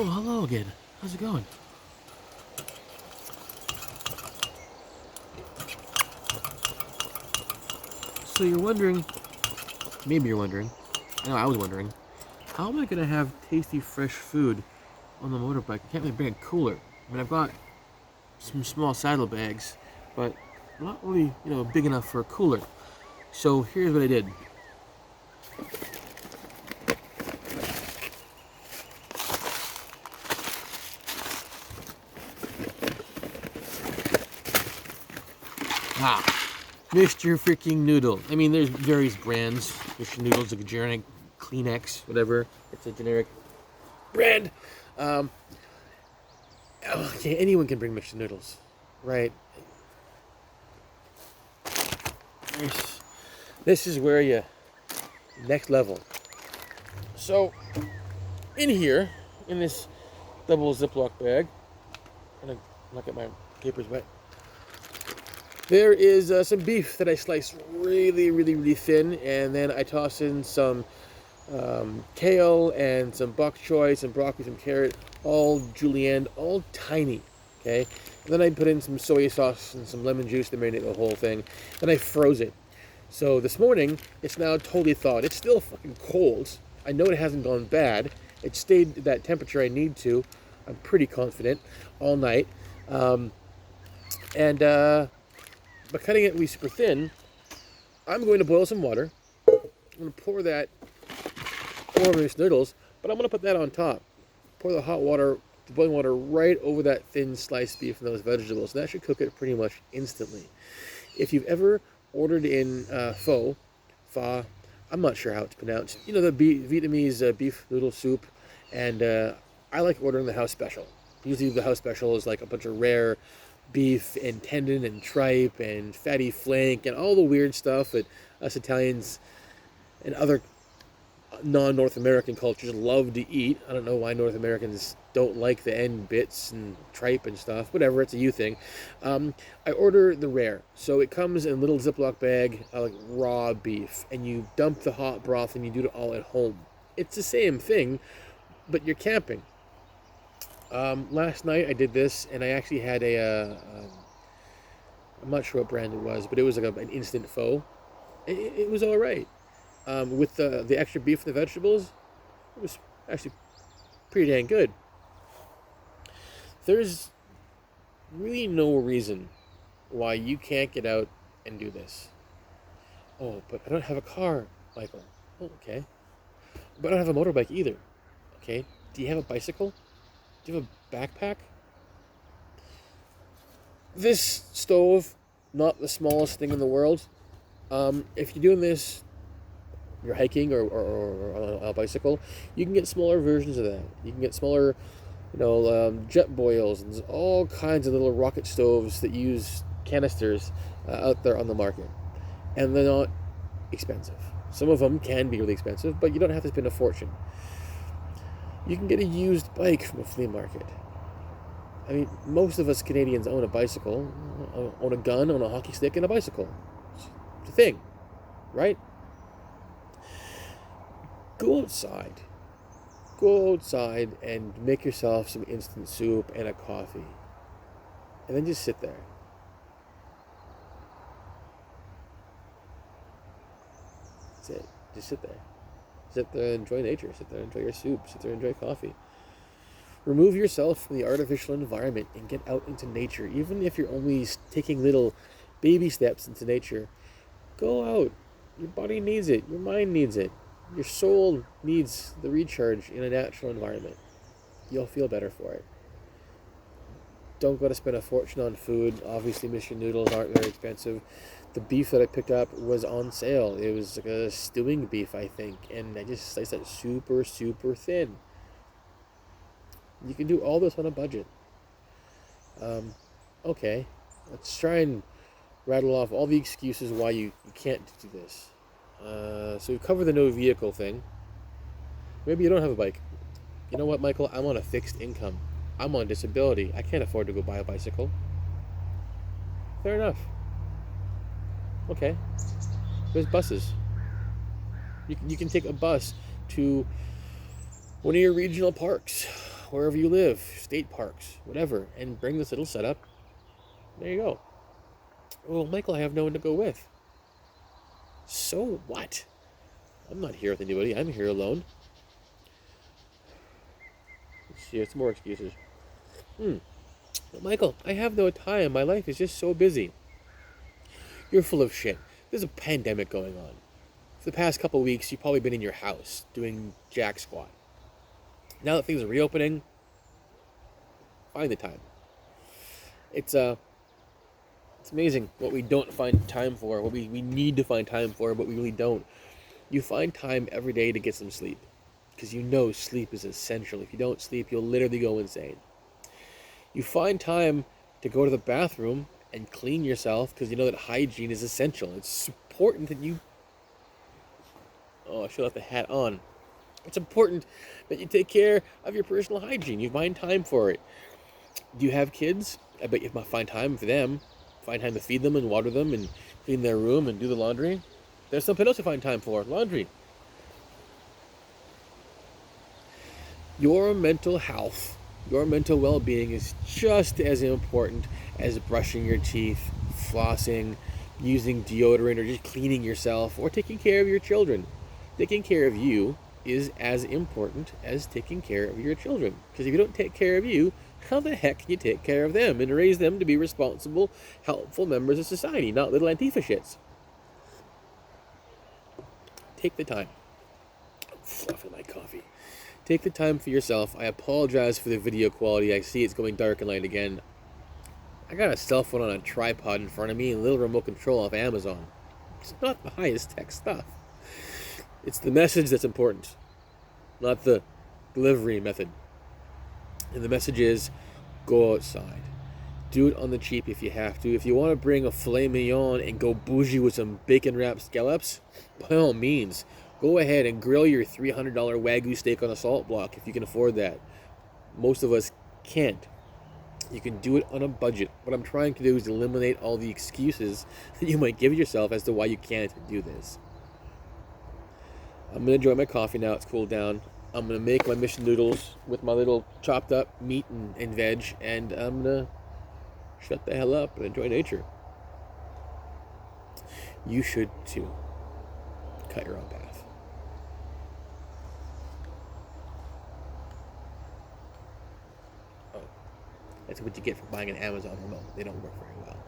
Oh, hello again. How's it going? So you're wondering, maybe you're wondering, I know I was wondering, how am I going to have tasty, fresh food on the motorbike? I can't really bring a cooler. I mean, I've got some small saddlebags, but not really, big enough for a cooler. So here's what I did. Ah, Mr. Freaking Noodle. I mean, there's various brands. Mr. Noodle's like a generic Kleenex, whatever. It's a generic brand. Um, okay, anyone can bring Mr. Noodles, right? This is where you next level. So, in here, in this double Ziploc bag, I'm gonna not get my papers wet. There is some beef that I slice really, really, really thin, and then I toss in some kale and some bok choy, some broccoli, some carrot, all julienne, all tiny, okay? And then I put in some soy sauce and some lemon juice to marinate the whole thing. Then I froze it. So this morning, it's now totally thawed. It's still fucking cold. I know it hasn't gone bad. It stayed at that temperature I need to. I'm pretty confident all night. By cutting it really super thin, I'm going to boil some water. I'm going to pour that over these noodles, but I'm going to put that on top. Pour the hot water, the boiling water, right over that thin sliced beef and those vegetables. That should cook it pretty much instantly. If you've ever ordered in pho, I'm not sure how it's pronounced. You know, the Vietnamese beef noodle soup, and I like ordering the house special. Usually the house special is like a bunch of rare beef and tendon and tripe and fatty flank and all the weird stuff that us Italians and other non-North American cultures love to eat. I don't know why North Americans don't like the end bits and tripe and stuff. Whatever, it's a you thing. I order the rare. So it comes in a little Ziploc bag, like raw beef, and you dump the hot broth and you do it all at home. It's the same thing, but you're camping. Last night I did this, and I actually had I'm not sure what brand it was, but it was like an instant pho. It was all right. With the extra beef and the vegetables, it was actually pretty dang good. There's really no reason why you can't get out and do this. Oh, but I don't have a car, Michael. Oh, okay. But I don't have a motorbike either. Okay. Do you have a bicycle? Do you have a backpack? This stove, not the smallest thing in the world. If you're doing this, you're hiking or on a bicycle, you can get smaller versions of that. You can get smaller, jet boils, and there's all kinds of little rocket stoves that use canisters out there on the market. And they're not expensive. Some of them can be really expensive, but you don't have to spend a fortune. You can get a used bike from a flea market. I mean, most of us Canadians own a bicycle, own a gun, own a hockey stick, and a bicycle. It's a thing, right? Go outside. Go outside and make yourself some instant soup and a coffee. And then just sit there. That's it. Just sit there. Sit there and enjoy nature. Sit there and enjoy your soup. Sit there and enjoy coffee. Remove yourself from the artificial environment and get out into nature. Even if you're only taking little baby steps into nature, go out. Your body needs it. Your mind needs it. Your soul needs the recharge in a natural environment. You'll feel better for it. Don't go to spend a fortune on food. Obviously, Mr. Noodles aren't very expensive. The beef that I picked up was on sale. It was like a stewing beef, I think, and I just sliced it super, super thin. You can do all this on a budget. Okay, let's try and rattle off all the excuses why you can't do this. So we've covered the no vehicle thing. Maybe you don't have a bike. You know what, Michael? I'm on a fixed income. I'm on disability. I can't afford to go buy a bicycle. Fair enough. Okay. There's buses. You can take a bus to one of your regional parks. wherever you live, state parks, whatever, and bring this little setup. There you go. Well, Michael, I have no one to go with. So what? I'm not here with anybody. I'm here alone. Let's see, some more excuses. Michael, I have no time. My life is just so busy. You're full of shit. There's a pandemic going on. For the past couple weeks, you've probably been in your house doing jack squat. Now that things are reopening, find the time. It's amazing what we don't find time for, what we need to find time for, but we really don't. You find time every day to get some sleep, because you know sleep is essential. If you don't sleep, you'll literally go insane. You find time to go to the bathroom and clean yourself, because you know that hygiene is essential. It's important that you... Oh, I should have the hat on. It's important that you take care of your personal hygiene. You find time for it. Do you have kids? I bet you find time for them. Find time to feed them and water them and clean their room and do the laundry. There's something else to find time for. Laundry. Your mental health, your mental well-being is just as important as brushing your teeth, flossing, using deodorant, or just cleaning yourself, or taking care of your children. Taking care of you is as important as taking care of your children. Because if you don't take care of you, how the heck can you take care of them and raise them to be responsible, helpful members of society, not little Antifa shits? Take the time. I'm fluffing my coffee. Take the time for yourself. I apologize for the video quality. I see it's going dark and light again. I got a cell phone on a tripod in front of me and a little remote control off Amazon. It's not the highest tech stuff. It's the message that's important, not the delivery method. And the message is, go outside. Do it on the cheap if you have to. If you want to bring a filet mignon and go bougie with some bacon-wrapped scallops, by all means, go ahead and grill your $300 Wagyu steak on a salt block if you can afford that. Most of us can't. You can do it on a budget. What I'm trying to do is eliminate all the excuses that you might give yourself as to why you can't do this. I'm going to enjoy my coffee now. It's cooled down. I'm going to make my mission noodles with my little chopped up meat and veg, and I'm going to shut the hell up and enjoy nature. You should too. Cut your own path. Oh, that's what you get for buying an Amazon remote. They don't work very well.